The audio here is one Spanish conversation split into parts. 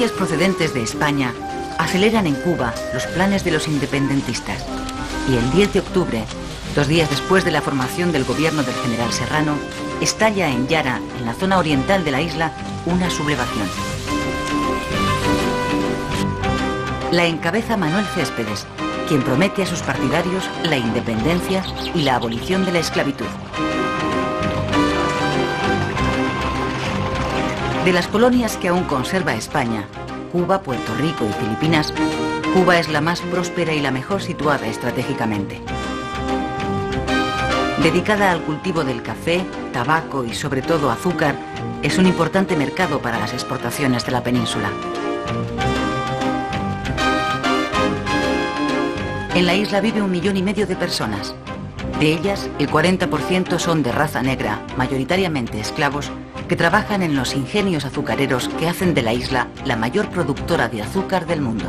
noticias procedentes de España aceleran en Cuba los planes de los independentistas. Y el 10 de octubre, 2 días después de la formación del gobierno del general Serrano, estalla en Yara, en la zona oriental de la isla, una sublevación. La encabeza Manuel Céspedes, quien promete a sus partidarios la independencia y la abolición de la esclavitud. De las colonias que aún conserva España, Cuba, Puerto Rico y Filipinas, Cuba es la más próspera y la mejor situada estratégicamente. Dedicada al cultivo del café, tabaco y sobre todo azúcar, es un importante mercado para las exportaciones de la península. En la isla vive 1,5 millones de personas. De ellas, el 40% son de raza negra, mayoritariamente esclavos, que trabajan en los ingenios azucareros que hacen de la isla la mayor productora de azúcar del mundo.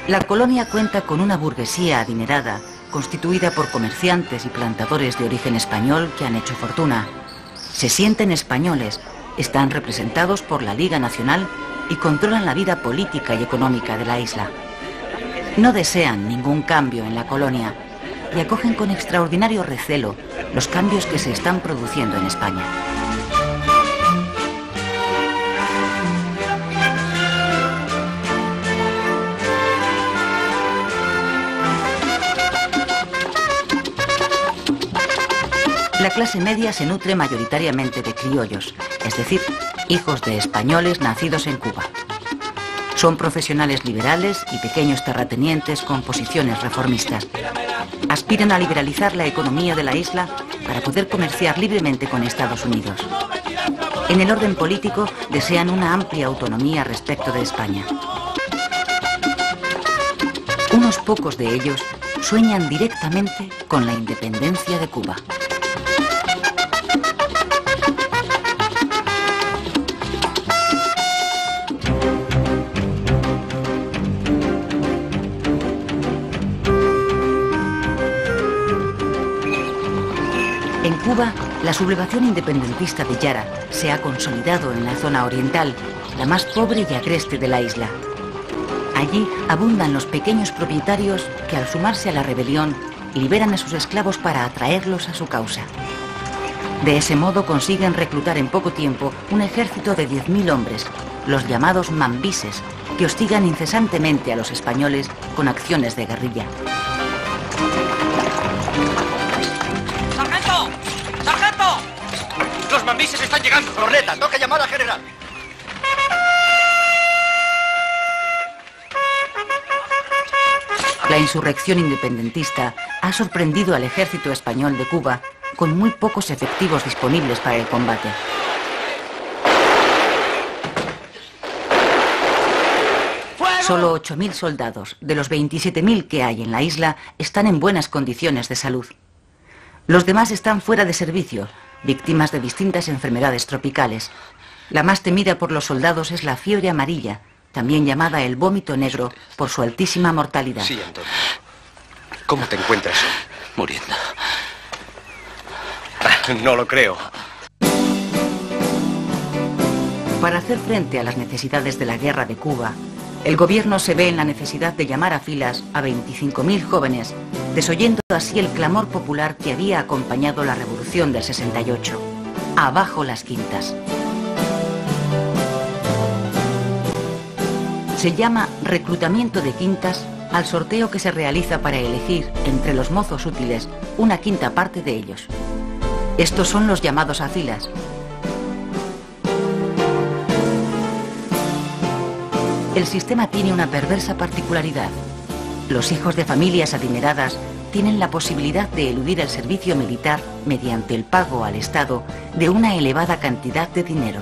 La colonia cuenta con una burguesía adinerada, constituida por comerciantes y plantadores de origen español que han hecho fortuna. Se sienten españoles, están representados por la Liga Nacional y controlan la vida política y económica de la isla. No desean ningún cambio en la colonia y acogen con extraordinario recelo los cambios que se están produciendo en España. La clase media se nutre mayoritariamente de criollos, es decir, hijos de españoles nacidos en Cuba. Son profesionales liberales y pequeños terratenientes con posiciones reformistas. Aspiran a liberalizar la economía de la isla para poder comerciar libremente con Estados Unidos. En el orden político desean una amplia autonomía respecto de España. Unos pocos de ellos sueñan directamente con la independencia de Cuba. En Cuba, la sublevación independentista de Yara se ha consolidado en la zona oriental, la más pobre y agreste de la isla. Allí abundan los pequeños propietarios que, al sumarse a la rebelión, liberan a sus esclavos para atraerlos a su causa. De ese modo consiguen reclutar en poco tiempo un ejército de 10.000 hombres, los llamados mambises, que hostigan incesantemente a los españoles con acciones de guerrilla. ¡Los mambises están llegando! ¡Corneta, toca llamar al general! La insurrección independentista ha sorprendido al ejército español de Cuba con muy pocos efectivos disponibles para el combate. Solo 8.000 soldados de los 27.000 que hay en la isla están en buenas condiciones de salud. Los demás están fuera de servicio, víctimas de distintas enfermedades tropicales. La más temida por los soldados es la fiebre amarilla, también llamada el vómito negro, por su altísima mortalidad. Sí, Antonio. ¿Cómo te encuentras? Muriendo. No lo creo. Para hacer frente a las necesidades de la guerra de Cuba, el gobierno se ve en la necesidad de llamar a filas a 25.000 jóvenes, desoyendo así el clamor popular que había acompañado la revolución del 68. Abajo las quintas. Se llama reclutamiento de quintas al sorteo que se realiza para elegir entre los mozos útiles una quinta parte de ellos. Estos son los llamados a filas. El sistema tiene una perversa particularidad. Los hijos de familias adineradas tienen la posibilidad de eludir el servicio militar mediante el pago al Estado de una elevada cantidad de dinero.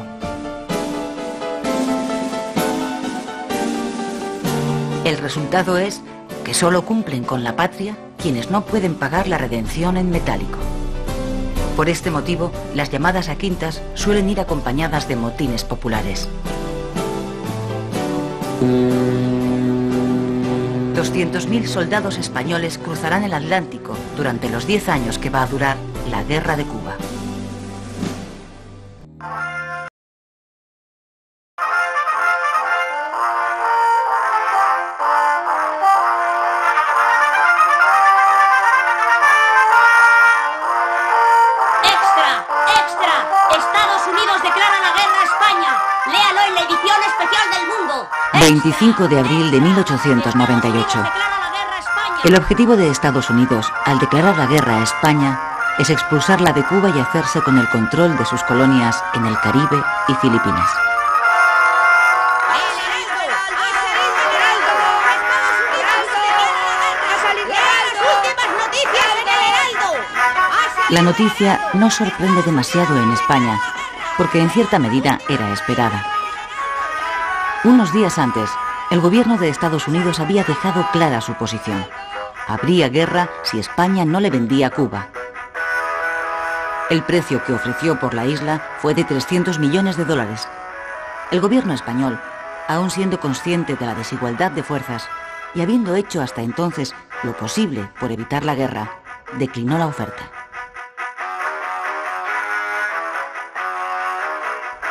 El resultado es que solo cumplen con la patria quienes no pueden pagar la redención en metálico. Por este motivo, las llamadas a quintas suelen ir acompañadas de motines populares. 200.000 soldados españoles cruzarán el Atlántico durante los 10 años que va a durar la Guerra de Cuba. ¡Extra! ¡Extra! Estados Unidos declara la guerra a España. Léalo en la edición especial del Mundo. 25 de abril de 1898. El objetivo de Estados Unidos, al declarar la guerra a España, es expulsarla de Cuba y hacerse con el control de sus colonias en el Caribe y Filipinas. La noticia no sorprende demasiado en España, porque en cierta medida era esperada. Unos días antes, el gobierno de Estados Unidos había dejado clara su posición. Habría guerra si España no le vendía Cuba. El precio que ofreció por la isla fue de 300 millones de dólares. El gobierno español, aún siendo consciente de la desigualdad de fuerzas y habiendo hecho hasta entonces lo posible por evitar la guerra, declinó la oferta.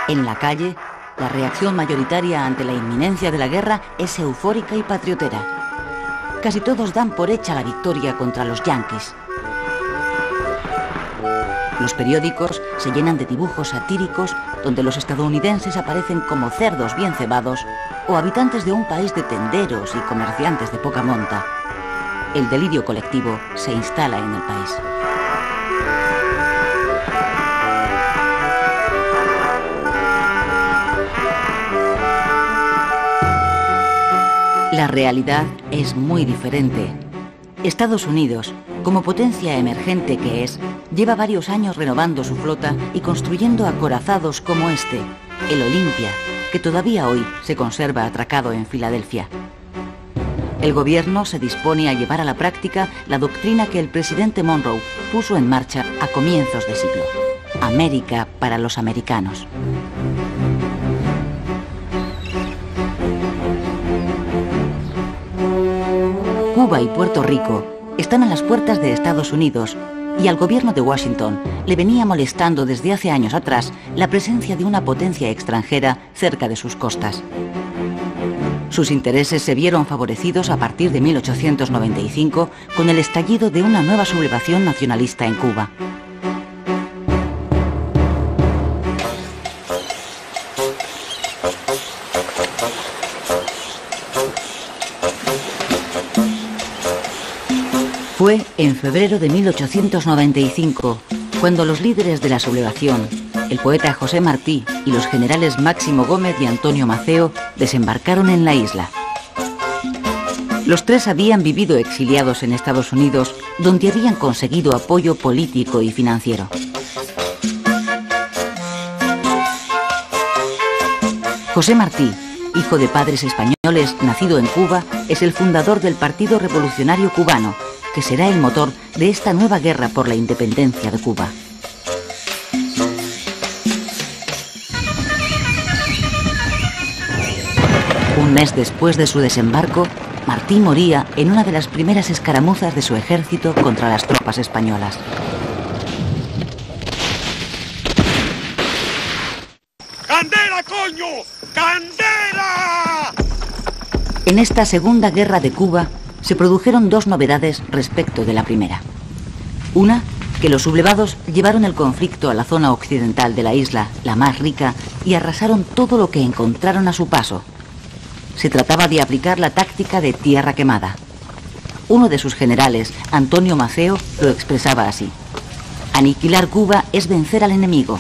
En la calle, la reacción mayoritaria ante la inminencia de la guerra es eufórica y patriotera. Casi todos dan por hecha la victoria contra los yanquis. Los periódicos se llenan de dibujos satíricos donde los estadounidenses aparecen como cerdos bien cebados o habitantes de un país de tenderos y comerciantes de poca monta. El delirio colectivo se instala en el país. La realidad es muy diferente. Estados Unidos, como potencia emergente que es, lleva varios años renovando su flota y construyendo acorazados como este, el Olympia, que todavía hoy se conserva atracado en Filadelfia. El gobierno se dispone a llevar a la práctica la doctrina que el presidente Monroe puso en marcha a comienzos de siglo: América para los americanos. Cuba y Puerto Rico están a las puertas de Estados Unidos y al gobierno de Washington le venía molestando desde hace años atrás la presencia de una potencia extranjera cerca de sus costas. Sus intereses se vieron favorecidos a partir de 1895 con el estallido de una nueva sublevación nacionalista en Cuba. Fue en febrero de 1895 cuando los líderes de la sublevación, el poeta José Martí y los generales Máximo Gómez y Antonio Maceo, desembarcaron en la isla. Los tres habían vivido exiliados en Estados Unidos, donde habían conseguido apoyo político y financiero. José Martí, hijo de padres españoles, nacido en Cuba, es el fundador del Partido Revolucionario Cubano, que será el motor de esta nueva guerra por la independencia de Cuba. Un mes después de su desembarco, Martí moría en una de las primeras escaramuzas de su ejército contra las tropas españolas. ¡Candela, coño! ¡Candela! En esta segunda guerra de Cuba se produjeron dos novedades respecto de la primera. Una, que los sublevados llevaron el conflicto a la zona occidental de la isla, la más rica, y arrasaron todo lo que encontraron a su paso. Se trataba de aplicar la táctica de tierra quemada. Uno de sus generales, Antonio Maceo, lo expresaba así: aniquilar Cuba es vencer al enemigo.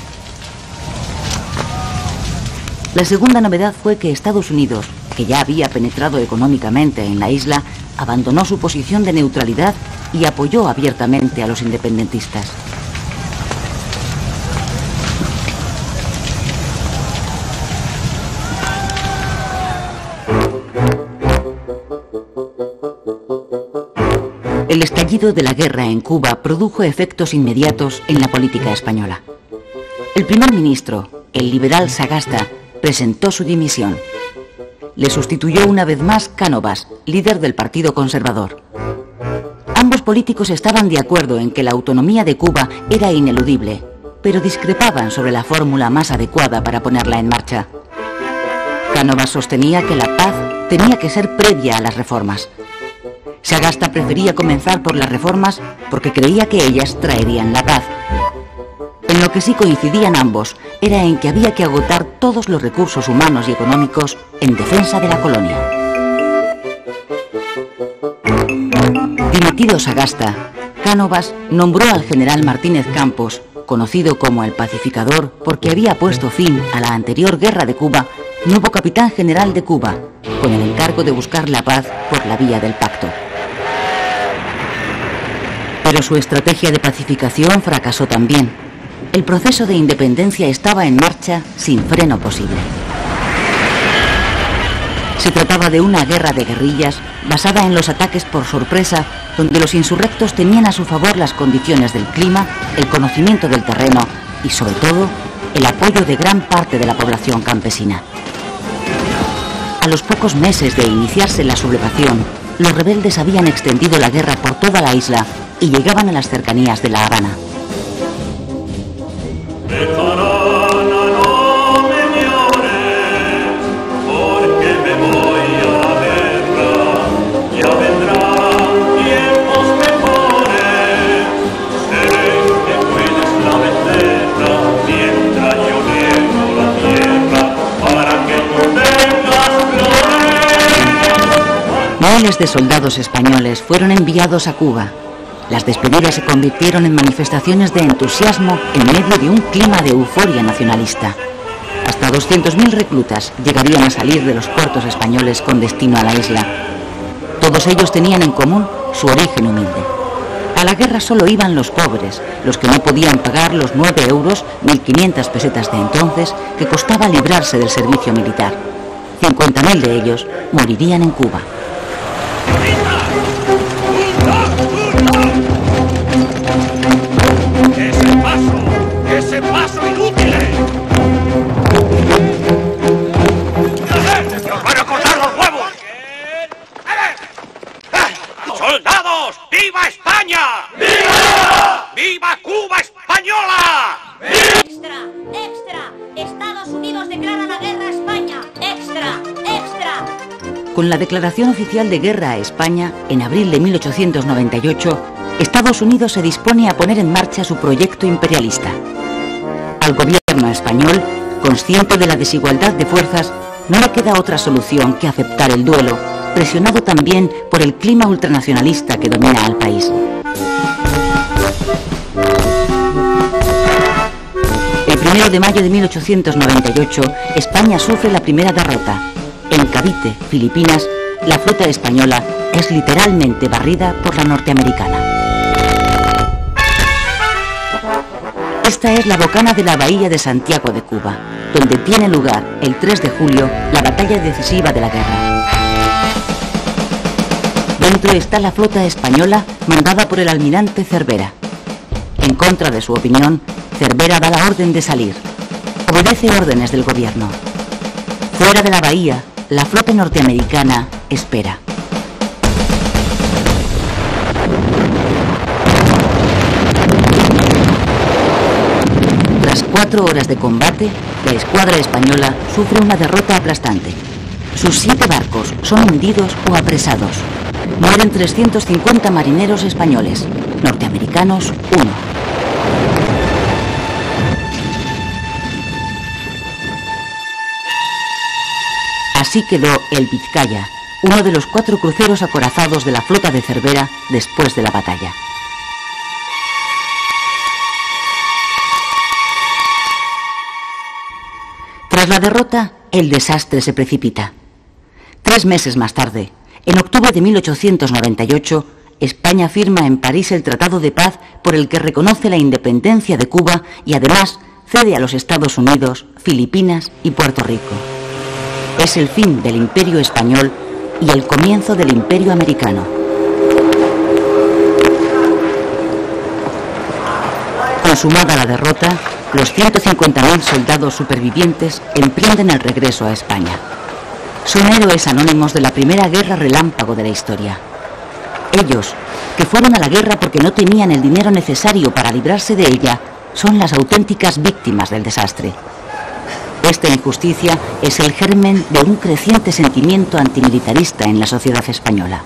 La segunda novedad fue que Estados Unidos, que ya había penetrado económicamente en la isla, abandonó su posición de neutralidad y apoyó abiertamente a los independentistas. El estallido de la guerra en Cuba produjo efectos inmediatos en la política española. El primer ministro, el liberal Sagasta, presentó su dimisión. Le sustituyó una vez más Cánovas, líder del Partido Conservador. Ambos políticos estaban de acuerdo en que la autonomía de Cuba era ineludible, pero discrepaban sobre la fórmula más adecuada para ponerla en marcha. Cánovas sostenía que la paz tenía que ser previa a las reformas. Sagasta prefería comenzar por las reformas porque creía que ellas traerían la paz. En lo que sí coincidían ambos era en que había que agotar todos los recursos humanos y económicos en defensa de la colonia. Dimitido Sagasta, Cánovas nombró al general Martínez Campos, conocido como el Pacificador porque había puesto fin a la anterior guerra de Cuba, nuevo capitán general de Cuba, con el encargo de buscar la paz por la vía del pacto. Pero su estrategia de pacificación fracasó también. El proceso de independencia estaba en marcha sin freno posible. Se trataba de una guerra de guerrillas basada en los ataques por sorpresa, donde los insurrectos tenían a su favor las condiciones del clima, el conocimiento del terreno y, sobre todo, el apoyo de gran parte de la población campesina. A los pocos meses de iniciarse la sublevación, los rebeldes habían extendido la guerra por toda la isla y llegaban a las cercanías de La Habana. Miles de soldados españoles fueron enviados a Cuba. Las despedidas se convirtieron en manifestaciones de entusiasmo en medio de un clima de euforia nacionalista. Hasta 200.000 reclutas llegarían a salir de los puertos españoles con destino a la isla. Todos ellos tenían en común su origen humilde. A la guerra solo iban los pobres, los que no podían pagar los 9 euros, 1.500 pesetas de entonces, que costaba librarse del servicio militar. 50.000 de ellos morirían en Cuba. ¡Ese paso inútil! ¡Os van a cortar los huevos! ¡Soldados! ¡Viva España! ¡Viva! ¡Viva Cuba española! ¡Extra! ¡Extra! ¡Estados Unidos declara la guerra a España! ¡Extra! ¡Extra! Con la declaración oficial de guerra a España, en abril de 1898, Estados Unidos se dispone a poner en marcha su proyecto imperialista. Al gobierno español, consciente de la desigualdad de fuerzas, no le queda otra solución que aceptar el duelo, presionado también por el clima ultranacionalista que domina al país. El 1 de mayo de 1898, España sufre la primera derrota. En Cavite, Filipinas, la flota española es literalmente barrida por la norteamericana. Esta es la bocana de la bahía de Santiago de Cuba, donde tiene lugar el 3 de julio la batalla decisiva de la guerra. Dentro está la flota española mandada por el almirante Cervera. En contra de su opinión, Cervera da la orden de salir. Obedece órdenes del gobierno. Fuera de la bahía, la flota norteamericana espera. Tras 4 horas de combate, la escuadra española sufre una derrota aplastante. Sus 7 barcos son hundidos o apresados. Mueren 350 marineros españoles, norteamericanos 1. Así quedó el Vizcaya, uno de los 4 cruceros acorazados de la flota de Cervera después de la batalla. Tras la derrota, el desastre se precipita. 3 meses más tarde, en octubre de 1898, España firma en París el Tratado de Paz por el que reconoce la independencia de Cuba y además cede a los Estados Unidos, Filipinas y Puerto Rico. Es el fin del Imperio español y el comienzo del Imperio americano. Consumada la derrota, los 150.000 soldados supervivientes emprenden el regreso a España. son héroes anónimos de la primera guerra relámpago de la historia. Ellos, que fueron a la guerra porque no tenían el dinero necesario para librarse de ella, son las auténticas víctimas del desastre. Esta injusticia es el germen de un creciente sentimiento antimilitarista en la sociedad española.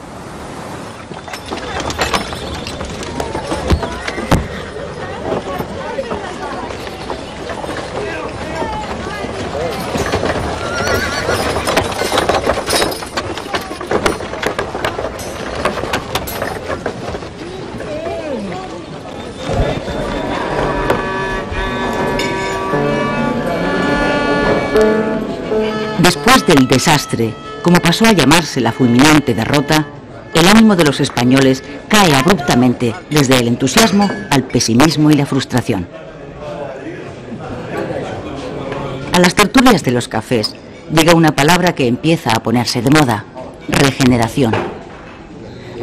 Después del desastre, como pasó a llamarse la fulminante derrota, el ánimo de los españoles cae abruptamente desde el entusiasmo al pesimismo y la frustración. A las tertulias de los cafés llega una palabra que empieza a ponerse de moda: regeneración.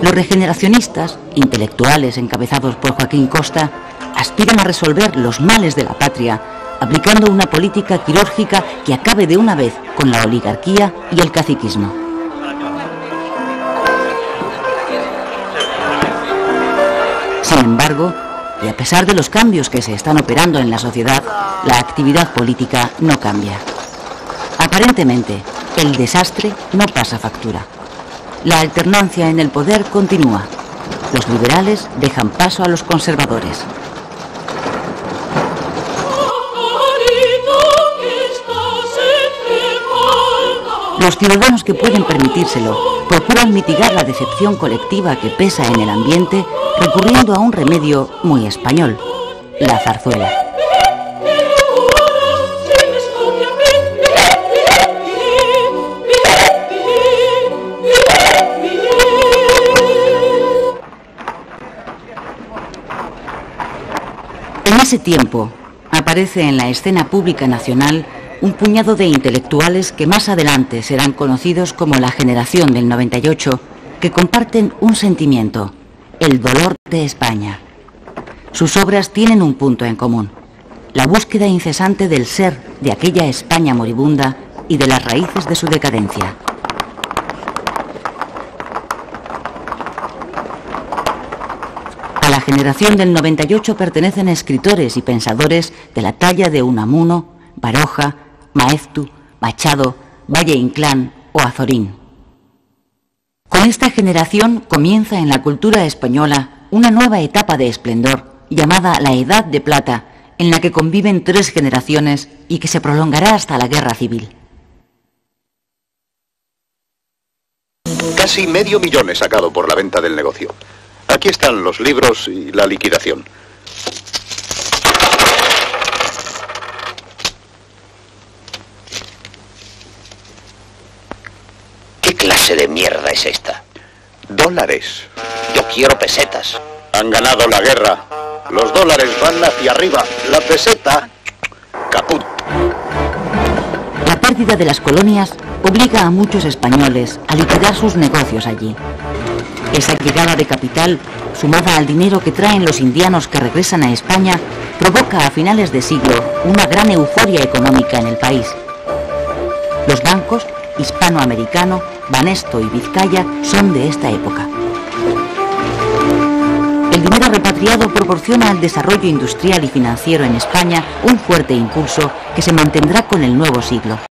Los regeneracionistas, intelectuales encabezados por Joaquín Costa, aspiran a resolver los males de la patria aplicando una política quirúrgica que acabe de una vez con la oligarquía y el caciquismo. Sin embargo, y a pesar de los cambios que se están operando en la sociedad, la actividad política no cambia. Aparentemente, el desastre no pasa factura. La alternancia en el poder continúa. Los liberales dejan paso a los conservadores. Los ciudadanos que pueden permitírselo procuran mitigar la decepción colectiva que pesa en el ambiente recurriendo a un remedio muy español: la zarzuela. En ese tiempo aparece en la escena pública nacional un puñado de intelectuales que más adelante serán conocidos como la generación del 98, que comparten un sentimiento: el dolor de España. Sus obras tienen un punto en común: la búsqueda incesante del ser de aquella España moribunda y de las raíces de su decadencia. A la generación del 98 pertenecen escritores y pensadores de la talla de Unamuno, Baroja, Maeztu, Machado, Valle Inclán o Azorín. Con esta generación comienza en la cultura española una nueva etapa de esplendor llamada la Edad de Plata, en la que conviven 3 generaciones y que se prolongará hasta la Guerra Civil. Casi $500.000 he sacado por la venta del negocio. Aquí están los libros y la liquidación. ¿Qué clase de mierda es esta? Dólares. Yo quiero pesetas. Han ganado la guerra. Los dólares van hacia arriba. La peseta, caput. La pérdida de las colonias obliga a muchos españoles a liquidar sus negocios allí. Esa llegada de capital, sumada al dinero que traen los indianos que regresan a España, provoca a finales de siglo una gran euforia económica en el país. Los bancos Hispanoamericano, Banesto y Vizcaya son de esta época. El dinero repatriado proporciona al desarrollo industrial y financiero en España un fuerte impulso que se mantendrá con el nuevo siglo.